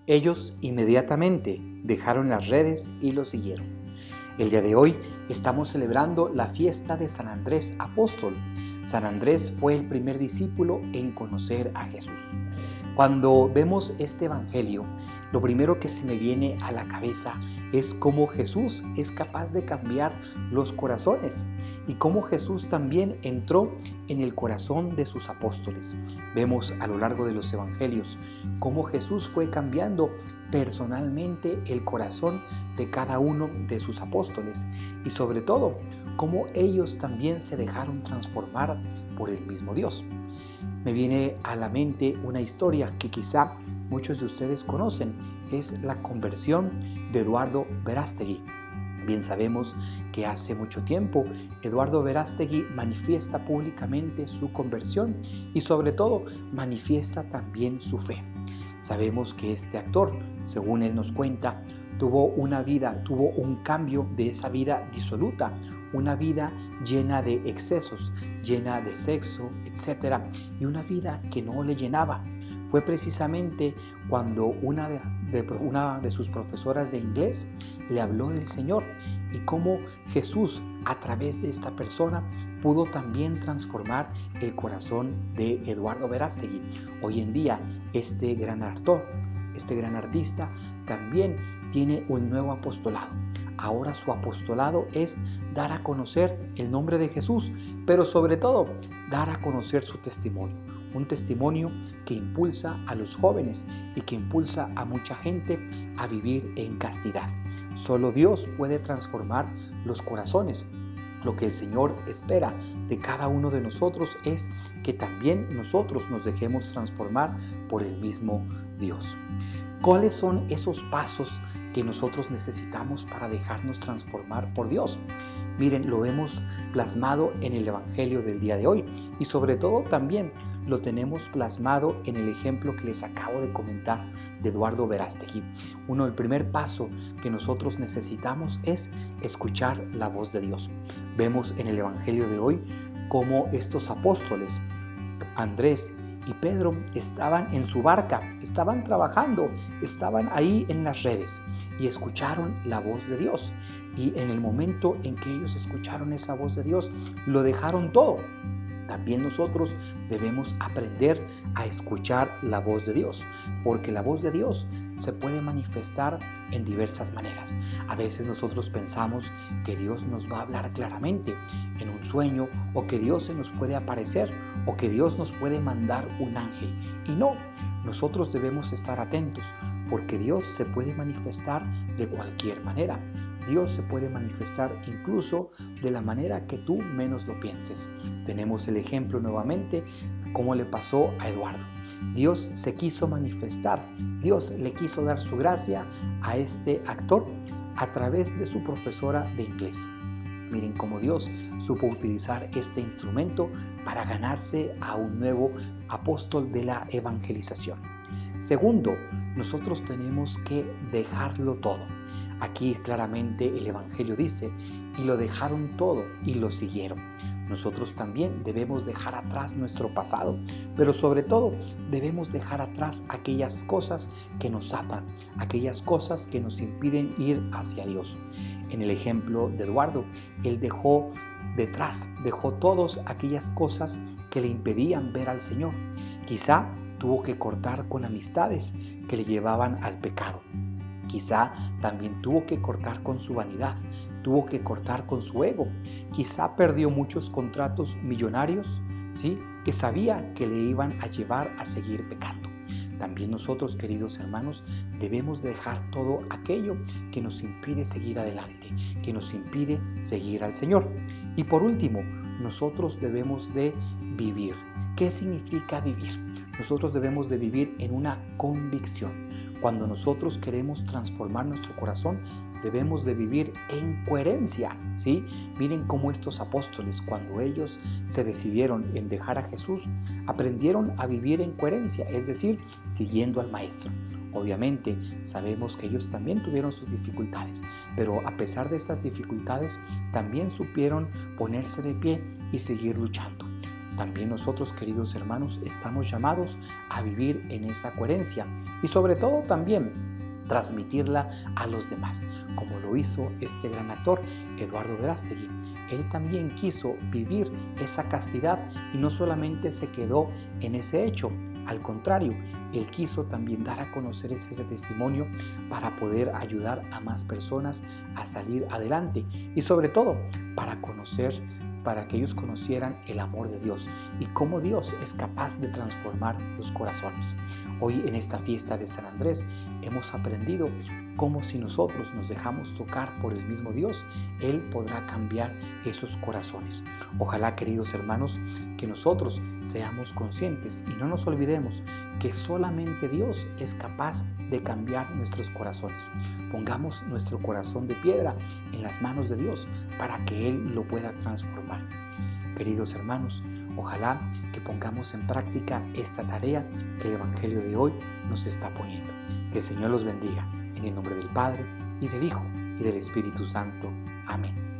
Ellos inmediatamente dejaron las redes y lo siguieron. El día de hoy estamos celebrando la fiesta de San Andrés Apóstol. San Andrés fue el primer discípulo en conocer a Jesús. Cuando vemos este evangelio, lo primero que se me viene a la cabeza es cómo Jesús es capaz de cambiar los corazones y cómo Jesús también entró en el corazón de sus apóstoles. Vemos a lo largo de los evangelios cómo Jesús fue cambiando personalmente el corazón de cada uno de sus apóstoles y sobre todo cómo ellos también se dejaron transformar por el mismo Dios. Me viene a la mente una historia que quizá muchos de ustedes conocen, es la conversión de Eduardo Verástegui. Bien sabemos que hace mucho tiempo Eduardo Verástegui manifiesta públicamente su conversión y sobre todo manifiesta también su fe. Sabemos que este actor, según él nos cuenta, tuvo un cambio de esa vida disoluta, una vida llena de excesos, llena de sexo, etc. Y una vida que no le llenaba. Fue precisamente cuando una de sus profesoras de inglés le habló del Señor y cómo Jesús, a través de esta persona, pudo también transformar el corazón de Eduardo Verástegui. Hoy en día, este gran actor, este gran artista, también tiene un nuevo apostolado. Ahora su apostolado es dar a conocer el nombre de Jesús, pero sobre todo dar a conocer su testimonio. Un testimonio que impulsa a los jóvenes y que impulsa a mucha gente a vivir en castidad. Solo Dios puede transformar los corazones. Lo que el Señor espera de cada uno de nosotros es que también nosotros nos dejemos transformar por el mismo Dios. ¿Cuáles son esos pasos que nosotros necesitamos para dejarnos transformar por Dios? Miren, lo hemos plasmado en el Evangelio del día de hoy y sobre todo también lo tenemos plasmado en el ejemplo que les acabo de comentar de Eduardo Verástegui. El primer paso que nosotros necesitamos es escuchar la voz de Dios. Vemos en el Evangelio de hoy cómo estos apóstoles, Andrés y Pedro, estaban en su barca, estaban trabajando, estaban ahí en las redes y escucharon la voz de Dios. Y en el momento en que ellos escucharon esa voz de Dios, lo dejaron todo. También nosotros debemos aprender a escuchar la voz de Dios, porque la voz de Dios se puede manifestar en diversas maneras. A veces nosotros pensamos que Dios nos va a hablar claramente en un sueño, o que Dios se nos puede aparecer, o que Dios nos puede mandar un ángel. Y no, nosotros debemos estar atentos, porque Dios se puede manifestar de cualquier manera. Dios se puede manifestar incluso de la manera que tú menos lo pienses. Tenemos el ejemplo nuevamente, cómo le pasó a Eduardo. Dios se quiso manifestar, Dios le quiso dar su gracia a este actor a través de su profesora de inglés. Miren cómo Dios supo utilizar este instrumento para ganarse a un nuevo apóstol de la evangelización. Segundo, nosotros tenemos que dejarlo todo. Aquí claramente el Evangelio dice, y lo dejaron todo y lo siguieron. Nosotros también debemos dejar atrás nuestro pasado, pero sobre todo debemos dejar atrás aquellas cosas que nos atan, aquellas cosas que nos impiden ir hacia Dios. En el ejemplo de Eduardo, él dejó todas aquellas cosas que le impedían ver al Señor. Quizá tuvo que cortar con amistades que le llevaban al pecado. Quizá también tuvo que cortar con su vanidad, tuvo que cortar con su ego. Quizá perdió muchos contratos millonarios, ¿sí?, que sabía que le iban a llevar a seguir pecando. También nosotros, queridos hermanos, debemos dejar todo aquello que nos impide seguir adelante, que nos impide seguir al Señor. Y por último, nosotros debemos de vivir. ¿Qué significa vivir? Nosotros debemos de vivir en una convicción. Cuando nosotros queremos transformar nuestro corazón, debemos de vivir en coherencia, ¿sí? Miren cómo estos apóstoles, cuando ellos se decidieron en dejar a Jesús, aprendieron a vivir en coherencia, es decir, siguiendo al Maestro. Obviamente, sabemos que ellos también tuvieron sus dificultades, pero a pesar de esas dificultades, también supieron ponerse de pie y seguir luchando. también nosotros, queridos hermanos, estamos llamados a vivir en esa coherencia y sobre todo también transmitirla a los demás, como lo hizo este gran actor Eduardo Verástegui. Él también quiso vivir esa castidad y no solamente se quedó en ese hecho, al contrario, él quiso también dar a conocer ese testimonio para poder ayudar a más personas a salir adelante y sobre todo para que ellos conocieran el amor de Dios y cómo Dios es capaz de transformar los corazones. Hoy en esta fiesta de San Andrés hemos aprendido cómo si nosotros nos dejamos tocar por el mismo Dios, Él podrá cambiar esos corazones. Ojalá, queridos hermanos, que nosotros seamos conscientes y no nos olvidemos que solamente Dios es capaz de cambiar nuestros corazones. Pongamos nuestro corazón de piedra en las manos de Dios para que Él lo pueda transformar. Queridos hermanos, ojalá que pongamos en práctica esta tarea que el Evangelio de hoy nos está poniendo. Que el Señor los bendiga. En el nombre del Padre, y del Hijo, y del Espíritu Santo. Amén.